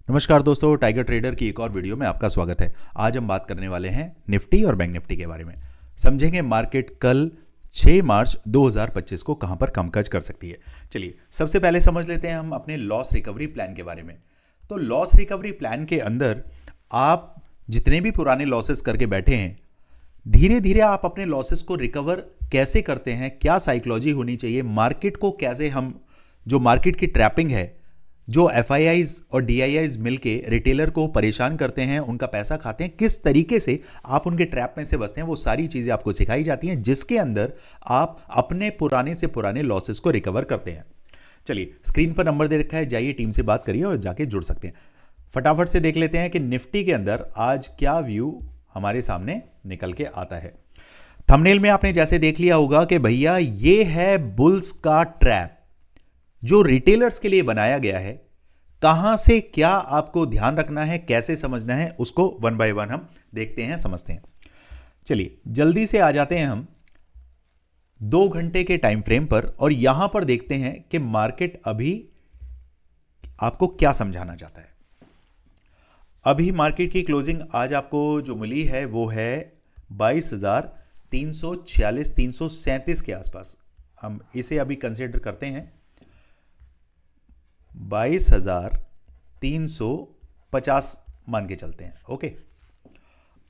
नमस्कार दोस्तों, tiger trader की एक और वीडियो में आपका स्वागत है। आज हम बात करने वाले हैं निफ्टी और बैंक निफ्टी के बारे में। समझेंगे मार्केट कल 6 मार्च 2025 को कहां पर कामकाज कर सकती है। चलिए सबसे पहले समझ लेते हैं हम अपने लॉस रिकवरी प्लान के बारे में। तो लॉस रिकवरी प्लान के अंदर आप जितने भी पुराने लॉसेस करके बैठे हैं, धीरे धीरे आप अपने लॉसेस को रिकवर कैसे करते हैं, क्या साइकोलॉजी होनी चाहिए, मार्केट को कैसे हम, जो मार्केट की ट्रैपिंग है, जो एफआईआईज और डीआईआईज मिलके रिटेलर को परेशान करते हैं, उनका पैसा खाते हैं, किस तरीके से आप उनके ट्रैप में से बचते हैं, वो सारी चीजें आपको सिखाई जाती हैं, जिसके अंदर आप अपने पुराने से पुराने लॉसेस को रिकवर करते हैं। चलिए स्क्रीन पर नंबर दे रखा है, जाइए टीम से बात करिए और जाके जुड़ सकते हैं। फटाफट से देख लेते हैं कि निफ्टी के अंदर आज क्या व्यू हमारे सामने निकल के आता है। थंबनेल में आपने जैसे देख लिया होगा कि भैया ये है बुल्स का ट्रैप जो रिटेलर्स के लिए बनाया गया है। कहां से क्या आपको ध्यान रखना है, कैसे समझना है, उसको वन बाय वन हम देखते हैं, समझते हैं। चलिए जल्दी से आ जाते हैं हम 2 घंटे के टाइम फ्रेम पर और यहां पर देखते हैं कि मार्केट अभी आपको क्या समझाना चाहता है। अभी मार्केट की क्लोजिंग आज आपको जो मिली है वो है 22,346 337 के आसपास। हम इसे अभी कंसीडर करते हैं 22,350 मान के चलते हैं। ओके,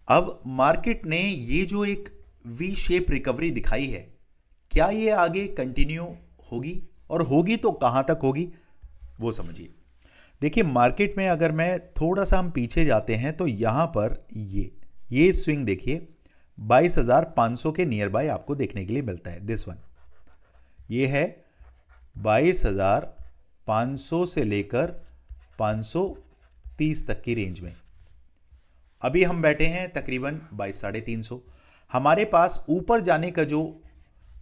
अब मार्केट ने ये जो एक वी शेप रिकवरी दिखाई है, क्या ये आगे कंटिन्यू होगी, और होगी तो कहां तक होगी वो समझिए। देखिए मार्केट में अगर मैं थोड़ा सा हम पीछे जाते हैं तो यहां पर ये स्विंग देखिए 22,500 के नियर बाय आपको देखने के लिए मिलता है। दिस वन ये है 22,500 से लेकर 530 तक की रेंज में। अभी हम बैठे हैं तकरीबन 22,350। हमारे पास ऊपर जाने का जो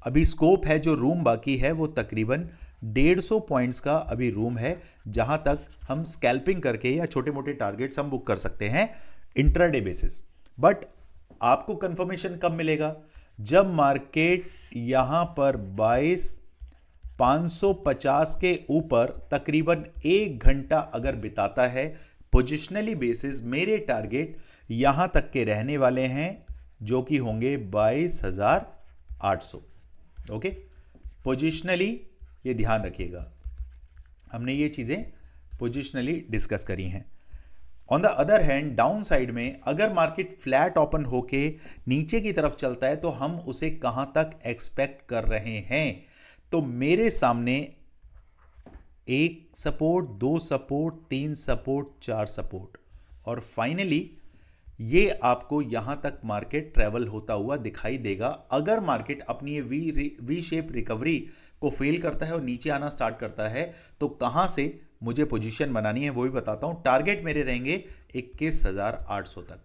अभी स्कोप है, जो रूम बाकी है, वो तकरीबन 150 पॉइंट्स का अभी रूम है, जहां तक हम स्कैल्पिंग करके या छोटे मोटे टारगेट्स हम बुक कर सकते हैं इंट्राडे बेसिस। बट आपको कंफर्मेशन कब मिलेगा? जब मार्केट यहां पर 22,550 के ऊपर तकरीबन 1 घंटा अगर बिताता है, पोजिशनली बेसिस मेरे टारगेट यहां तक के रहने वाले हैं, जो कि होंगे 22,800। ओके, पोजिशनली ये ध्यान रखिएगा, हमने ये चीजें पोजिशनली डिस्कस करी हैं। On the other hand down side में अगर मार्केट फ्लैट ओपन होके नीचे की तरफ चलता है तो हम उसे कहां तक एक्सपेक्ट कर रहे हैं? तो मेरे सामने 1 सपोर्ट, 2 सपोर्ट, 3 सपोर्ट, 4 सपोर्ट, और फाइनली ये आपको यहां तक मार्केट ट्रेवल होता हुआ दिखाई देगा। अगर मार्केट अपनी ये वी शेप रिकवरी को फेल करता है और नीचे आना स्टार्ट करता है तो कहां से मुझे पोजीशन बनानी है वो भी बताता हूं। टारगेट मेरे रहेंगे 21,800 तक।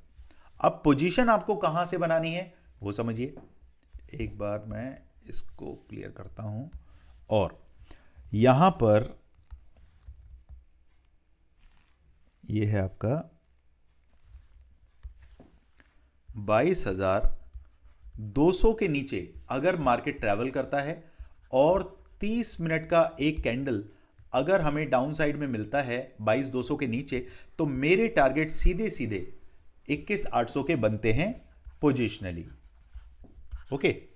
अब पोजीशन आपको कहां से बनानी है वो समझिए। एक बार मैं इसको क्लियर करता हूं, और यहां पर ये है आपका 22,200 के नीचे अगर मार्केट ट्रैवल करता है और 30 मिनट का एक कैंडल अगर हमें डाउन साइड में मिलता है 22,200 के नीचे, तो मेरे टारगेट सीधे सीधे 21,800 के बनते हैं पोजिशनली। ओके,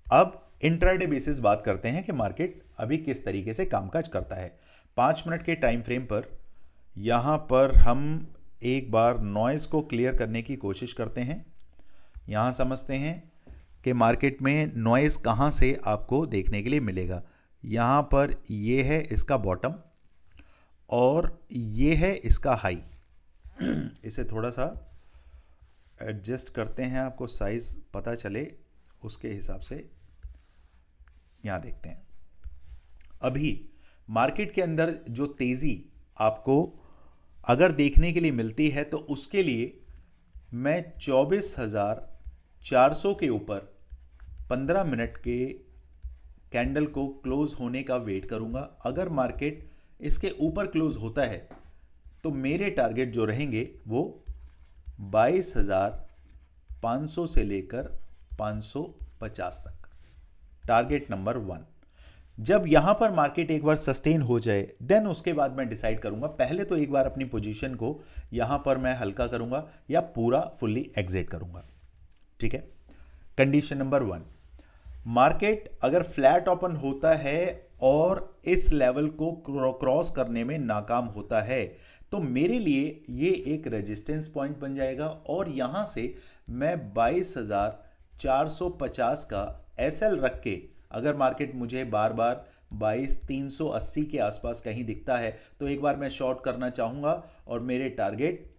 अब इंट्राडे बेसिस बात करते हैं कि मार्केट अभी किस तरीके से कामकाज करता है। 5 मिनट के टाइम फ्रेम पर यहां पर हम एक बार नॉइज को क्लियर करने की कोशिश करते हैं। यहां समझते हैं कि मार्केट में नॉइज कहां से आपको देखने के लिए मिलेगा। यहां पर ये है इसका बॉटम और ये है इसका हाई। इसे थोड़ा सा एडजस्ट करते हैं, आपको साइज पता चले उसके हिसाब से। यहां देखते हैं अभी मार्केट के अंदर जो तेजी आपको अगर देखने के लिए मिलती है तो उसके लिए मैं 24,400 के ऊपर 15 मिनट के कैंडल को क्लोज होने का वेट करूंगा। अगर मार्केट इसके ऊपर क्लोज होता है तो मेरे टारगेट जो रहेंगे वो 22,500 से लेकर 550 तक, टारगेट नंबर 1। जब यहां पर मार्केट एक बार सस्टेन हो जाए देन उसके बाद मैं डिसाइड करूंगा। पहले तो एक बार अपनी पोजीशन को यहां पर मैं हल्का करूंगा या पूरा फुल्ली एग्जिट करूंगा। ठीक है। कंडीशन नंबर 1, मार्केट अगर फ्लैट ओपन होता है और इस लेवल को क्रॉस करने में नाकाम होता है तो मेरे लिए ये एक रेजिस्टेंस पॉइंट बन जाएगा और यहां से मैं 22,450 का एसएल रख के, अगर मार्केट मुझे बार बार 22,380 के आसपास कहीं दिखता है तो एक बार मैं शॉर्ट करना चाहूंगा और मेरे टारगेट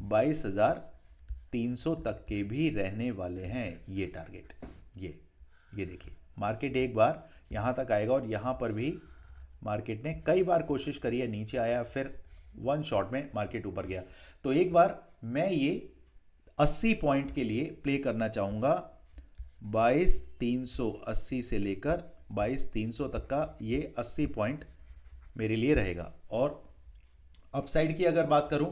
22,300 तक के भी रहने वाले हैं। ये टारगेट, ये देखिए मार्केट एक बार यहां तक आएगा और यहां पर भी मार्केट ने कई बार कोशिश करी है, नीचे आया, फिर वन शॉट में मार्केट ऊपर गया। तो एक बार मैं ये 80 पॉइंट के लिए प्ले करना चाहूंगा। 22,380 से लेकर 22,300 तक का ये 80 पॉइंट मेरे लिए रहेगा। और अपसाइड की अगर बात करूं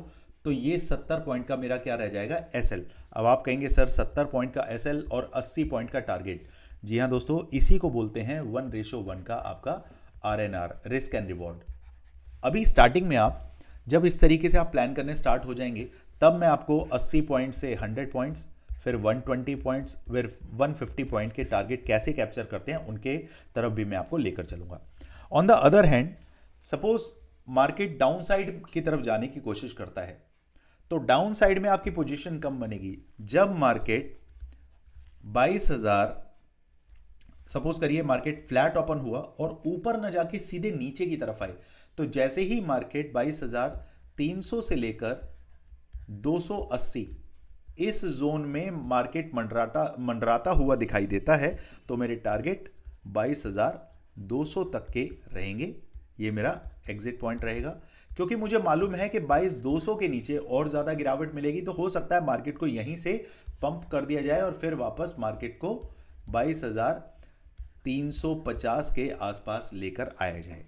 तो ये 70 पॉइंट का मेरा क्या रह जाएगा, एसएल। अब आप कहेंगे सर 70 पॉइंट का एसएल और 80 पॉइंट का टारगेट। जी हाँ दोस्तों, इसी को बोलते हैं 1:1 का आपका आरएनआर, रिस्क एंड रिवॉर्ड। अभी स्टार्टिंग में आप जब इस तरीके से आप प्लान करने स्टार्ट हो जाएंगे तब मैं आपको 80 पॉइंट से 100 पॉइंट्स, फिर 120 पॉइंट्स, फिर 150 पॉइंट के टारगेट कैसे कैप्चर करते हैं उनके तरफ भी मैं आपको लेकर चलूंगा। On the other hand, suppose market down side की तरफ जाने की कोशिश करता है तो डाउन साइड में आपकी पोजीशन कम बनेगी। जब मार्केट 22,000, सपोज करिए मार्केट फ्लैट ओपन हुआ और ऊपर न जाके सीधे नीचे की तरफ आए, तो जैसे ही मार्केट 22,300 से लेकर 280 इस जोन में मार्केट मंडराता हुआ दिखाई देता है तो मेरे टारगेट 22,200 तक के रहेंगे। ये मेरा एग्जिट पॉइंट रहेगा, क्योंकि मुझे मालूम है कि 22,200 के नीचे और ज्यादा गिरावट मिलेगी तो हो सकता है मार्केट को यहीं से पंप कर दिया जाए और फिर वापस मार्केट को 22,350 के आसपास लेकर आया जाए।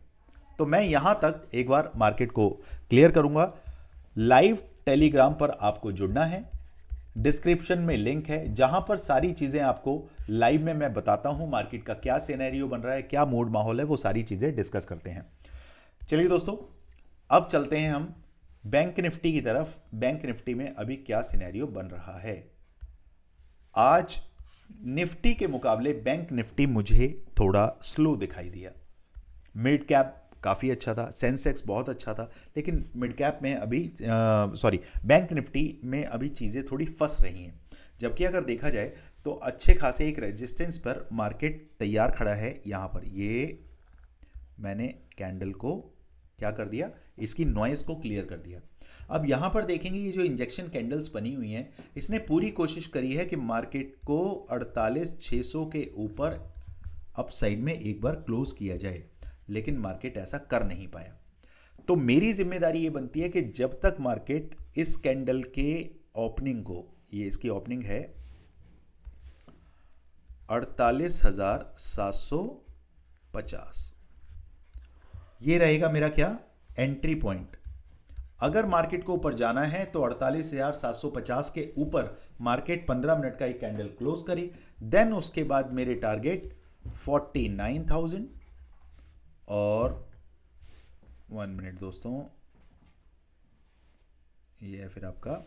तो मैं यहां तक एक बार मार्केट को क्लियर करूंगा। लाइव टेलीग्राम पर आपको जुड़ना है, डिस्क्रिप्शन में लिंक है जहां पर सारी चीजें आपको लाइव में मैं बताता हूं, मार्केट का क्या सिनेरियो बन रहा है, क्या मूड माहौल है, वो सारी चीजें डिस्कस करते हैं। चलिए दोस्तों, अब चलते हैं हम बैंक निफ्टी की तरफ। बैंक निफ्टी में अभी क्या सिनेरियो बन रहा है। आज निफ्टी के मुकाबले बैंक निफ्टी मुझे थोड़ा स्लो दिखाई दिया। मिड कैप काफ़ी अच्छा था, सेंसेक्स बहुत अच्छा था, लेकिन मिड कैप में अभी बैंक निफ्टी में अभी चीज़ें थोड़ी फंस रही हैं। जबकि अगर देखा जाए तो अच्छे खासे एक रेजिस्टेंस पर मार्केट तैयार खड़ा है। यहाँ पर ये मैंने कैंडल को क्या कर दिया, इसकी नॉइज़ को क्लियर कर दिया। अब यहाँ पर देखेंगे ये जो इंजेक्शन कैंडल्स बनी हुई हैं, इसने पूरी कोशिश करी है कि मार्केट को 48,600 के ऊपर अप साइड में एक बार क्लोज किया जाए, लेकिन मार्केट ऐसा कर नहीं पाया। तो मेरी जिम्मेदारी ये बनती है कि जब तक मार्केट इस कैंडल के ओपनिंग को, ये इसकी ओपनिंग है 48,750, ये रहेगा मेरा क्या, एंट्री पॉइंट। अगर मार्केट को ऊपर जाना है तो 48,750 के ऊपर मार्केट 15 मिनट का एक कैंडल क्लोज करे, देन उसके बाद मेरे टारगेट 49,000 और 1 मिनट दोस्तों, ये है फिर आपका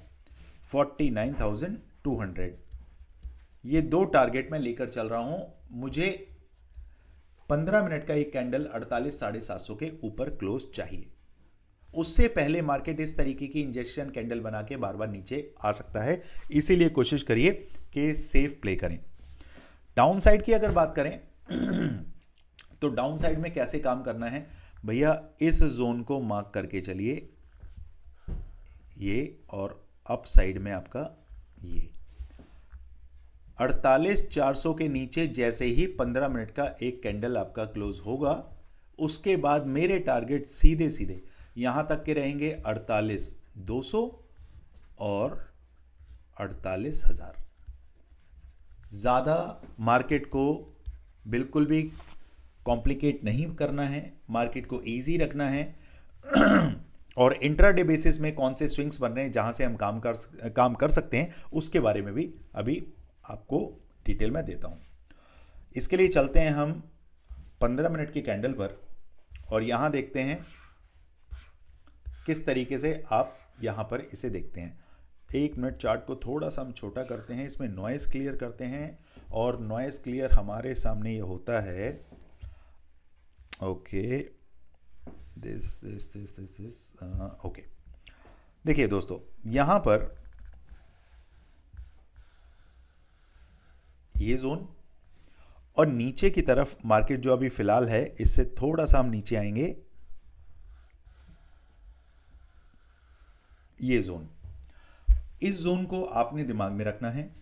49,200। ये दो टारगेट मैं लेकर चल रहा हूं। मुझे 15 मिनट का एक कैंडल 48,750 के ऊपर क्लोज चाहिए। उससे पहले मार्केट इस तरीके की इंजेक्शन कैंडल बना के बार बार नीचे आ सकता है, इसीलिए कोशिश करिए कि सेफ प्ले करें। डाउन साइड की अगर बात करें तो डाउन साइड में कैसे काम करना है भैया, इस जोन को मार्क करके चलिए, ये, और अप साइड में आपका ये 48,400 के नीचे जैसे ही 15 मिनट का एक कैंडल आपका क्लोज होगा, उसके बाद मेरे टारगेट सीधे सीधे यहां तक के रहेंगे 48,200 और 48,000। ज़्यादा मार्केट को बिल्कुल भी कॉम्प्लिकेट नहीं करना है, मार्केट को इजी रखना है और इंट्राडे बेसिस में कौन से स्विंग्स बन रहे हैं जहां से हम काम कर सकते हैं उसके बारे में भी अभी आपको डिटेल में देता हूं। इसके लिए चलते हैं हम 15 मिनट की कैंडल पर, और यहां देखते हैं किस तरीके से आप यहां पर इसे देखते हैं। 1 मिनट चार्ट को थोड़ा सा हम छोटा करते हैं, इसमें नॉइस क्लियर करते हैं, और नॉइस क्लियर हमारे सामने ये होता है। Okay, this okay. देखिए दोस्तों, यहां पर ये जोन और नीचे की तरफ मार्केट जो अभी फिलहाल है, इससे थोड़ा सा हम नीचे आएंगे, ये जोन, इस जोन को आपने दिमाग में रखना है।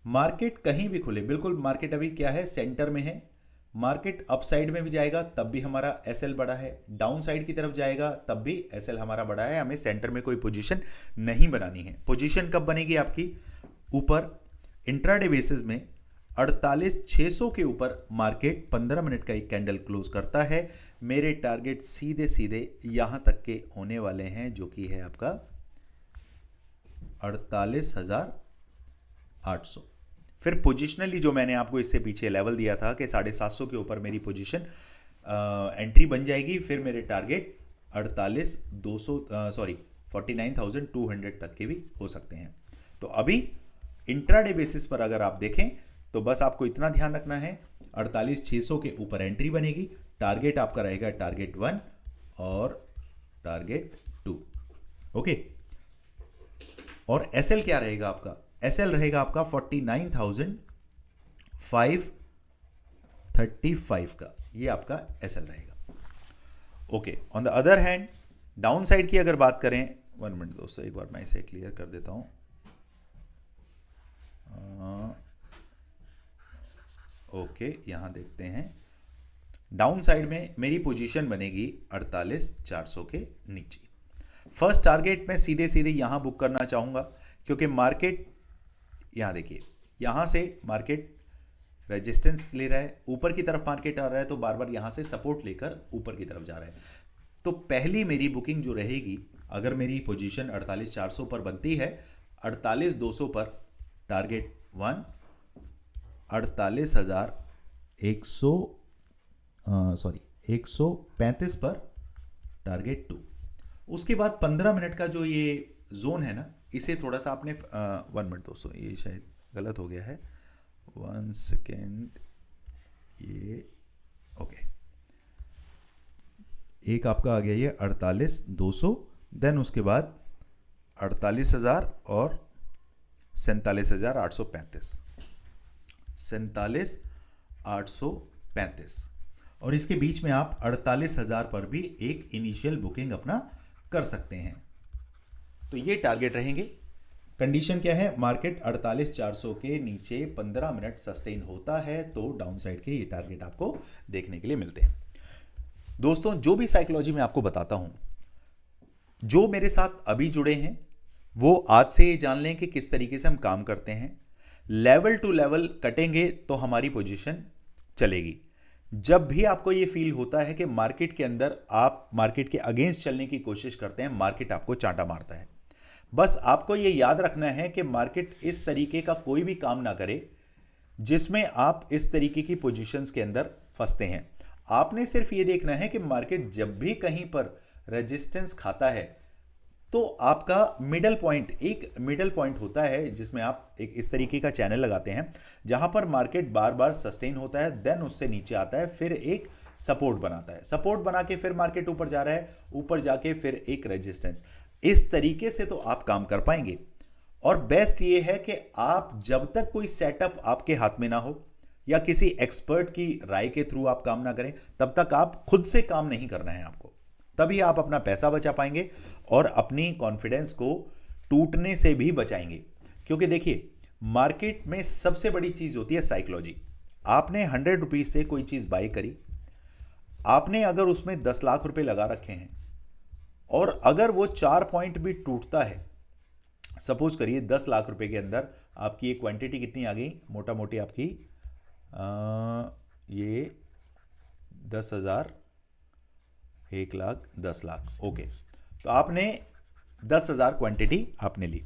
मार्केट कहीं भी खुले, बिल्कुल मार्केट अभी क्या है, सेंटर में है। मार्केट अप साइड में भी जाएगा तब भी हमारा एसएल बड़ा है, डाउन साइड की तरफ जाएगा तब भी एसएल हमारा बड़ा है। हमें सेंटर में कोई पोजीशन नहीं बनानी है। पोजीशन कब बनेगी आपकी, ऊपर इंट्राडे बेसिस में 48,600 के ऊपर मार्केट 15 मिनट का एक कैंडल क्लोज करता है। मेरे टारगेट सीधे सीधे यहां तक के होने वाले हैं, जो कि है आपका 48,800। फिर पोजिशनली जो मैंने आपको इससे पीछे लेवल दिया था कि 750 के ऊपर मेरी पोजीशन एंट्री बन जाएगी, फिर मेरे टारगेट 49,200 तक के भी हो सकते हैं। तो अभी इंट्राडे बेसिस पर अगर आप देखें तो बस आपको इतना ध्यान रखना है, 48,600 के ऊपर एंट्री बनेगी। टारगेट आपका रहेगा टारगेट 1 और टारगेट 2। ओके, और एसएल क्या रहेगा आपका, एसएल रहेगा आपका 49,535 का, ये आपका एसएल रहेगा। Okay, on the other hand down side की अगर बात करें, 1 मिनट दोस्तों, एक बार मैं इसे क्लियर कर देता हूं। ओके, यहां देखते हैं डाउन साइड में मेरी पोजीशन बनेगी 48,400 के नीचे। फर्स्ट टारगेट मैं सीधे सीधे यहां बुक करना चाहूंगा, क्योंकि मार्केट यहां देखिए, यहां से मार्केट रेजिस्टेंस ले रहा है, ऊपर की तरफ मार्केट आ रहा है, तो बार बार यहां से सपोर्ट लेकर ऊपर की तरफ जा रहा है। तो पहली मेरी बुकिंग जो रहेगी, अगर मेरी पोजीशन 48,400 पर बनती है, 48,200 पर टारगेट 1, 135 पर टारगेट 2। उसके बाद 15 मिनट का जो ये जोन है ना, इसे थोड़ा सा आपने 1 मिनट दोस्तों, ये शायद गलत हो गया है, 1 सेकेंड, ये ओके, एक आपका आ गया ये 48,200, देन उसके बाद 48,000 और 47,835, 47,835, और इसके बीच में आप 48,000 पर भी एक इनिशियल बुकिंग अपना कर सकते हैं। तो ये टारगेट रहेंगे। कंडीशन क्या है, मार्केट 48,400 के नीचे 15 मिनट सस्टेन होता है तो डाउन साइड के ये टारगेट आपको देखने के लिए मिलते हैं। दोस्तों, जो भी साइकोलॉजी में आपको बताता हूं, जो मेरे साथ अभी जुड़े हैं वो आज से ये जान लें कि किस तरीके से हम काम करते हैं। लेवल टू लेवल कटेंगे तो हमारी पोजीशन चलेगी। जब भी आपको ये फील होता है कि मार्केट के अंदर आप मार्केट के अगेंस्ट चलने की कोशिश करते हैं, मार्केट आपको चांटा मारता है, बस आपको ये याद रखना है कि मार्केट इस तरीके का कोई भी काम ना करे जिसमें आप इस तरीके की पोजीशंस के अंदर फंसते हैं। आपने सिर्फ ये देखना है कि मार्केट जब भी कहीं पर रेजिस्टेंस खाता है तो आपका मिडल पॉइंट, एक मिडल पॉइंट होता है जिसमें आप एक इस तरीके का चैनल लगाते हैं जहां पर मार्केट बार बार सस्टेन होता है, देन उससे नीचे आता है, फिर एक सपोर्ट बनाता है, सपोर्ट बना के फिर मार्केट ऊपर जा रहा है, ऊपर जाके फिर एक रेजिस्टेंस। इस तरीके से तो आप काम कर पाएंगे। और बेस्ट ये है कि आप जब तक कोई सेटअप आपके हाथ में ना हो या किसी एक्सपर्ट की राय के थ्रू आप काम ना करें, तब तक आप खुद से काम नहीं करना है आपको। तभी आप अपना पैसा बचा पाएंगे और अपनी कॉन्फिडेंस को टूटने से भी बचाएंगे। क्योंकि देखिए, मार्केट में सबसे बड़ी चीज होती है साइकोलॉजी। आपने 100 रुपीज से कोई चीज बाय करी, आपने अगर उसमें 10 लाख रुपए लगा रखे हैं और अगर वो 4 पॉइंट भी टूटता है, सपोज करिए 10 लाख रुपए के अंदर आपकी एक क्वांटिटी कितनी आ गई, मोटा मोटी आपकी ये 10,000, 1 लाख, 10 लाख, ओके। तो आपने 10,000 क्वांटिटी आपने ली।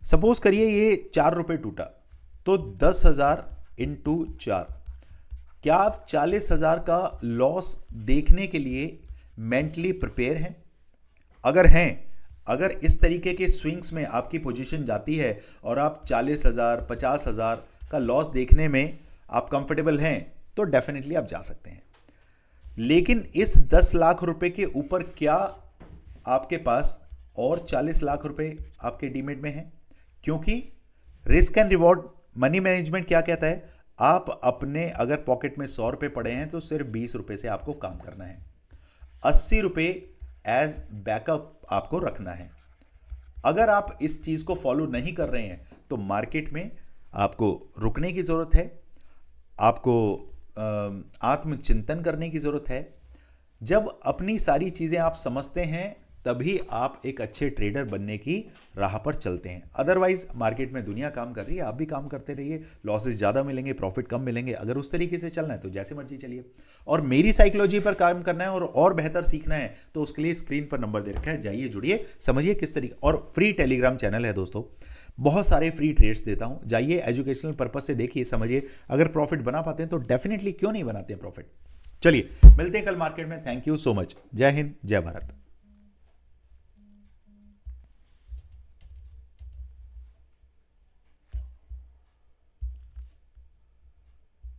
सपोज करिए ये 4 रुपए टूटा, तो 10,000 इंटू 4, क्या आप 40,000 का लॉस देखने के लिए मेंटली प्रिपेयर हैं? अगर हैं, अगर इस तरीके के स्विंग्स में आपकी पोजीशन जाती है और आप 40,000 50,000 का लॉस देखने में आप कंफर्टेबल हैं, तो डेफिनेटली आप जा सकते हैं। लेकिन इस 10 लाख रुपए के ऊपर क्या आपके पास और 40 लाख रुपए आपके डीमेट में हैं? क्योंकि risk and reward money management क्या कहता है, आप अपने अगर पॉकेट में 100 रुपए पड़े हैं तो सिर्फ 20 रुपए से आपको काम करना है, 80 रुपए एज बैकअप आपको रखना है। अगर आप इस चीज को फॉलो नहीं कर रहे हैं तो मार्केट में आपको रुकने की जरूरत है, आपको आत्मचिंतन करने की जरूरत है। जब अपनी सारी चीजें आप समझते हैं तभी आप एक अच्छे ट्रेडर बनने की राह पर चलते हैं। अदरवाइज मार्केट में दुनिया काम कर रही है, आप भी काम करते रहिए, लॉसेस ज़्यादा मिलेंगे, प्रॉफिट कम मिलेंगे। अगर उस तरीके से चलना है तो जैसे मर्जी चलिए। और मेरी साइकोलॉजी पर काम करना है और बेहतर सीखना है तो उसके लिए स्क्रीन पर नंबर दे रखा है, जाइए जुड़िए, समझिए किस तरीके। और फ्री टेलीग्राम चैनल है दोस्तों, बहुत सारे फ्री ट्रेड्स देता हूं, जाइए एजुकेशनल पर्पज से देखिए, समझिए। अगर प्रॉफिट बना पाते हैं तो डेफिनेटली क्यों नहीं बनाते हैं प्रॉफिट। चलिए मिलते हैं कल मार्केट में। Thank you so much. जय हिंद, जय भारत।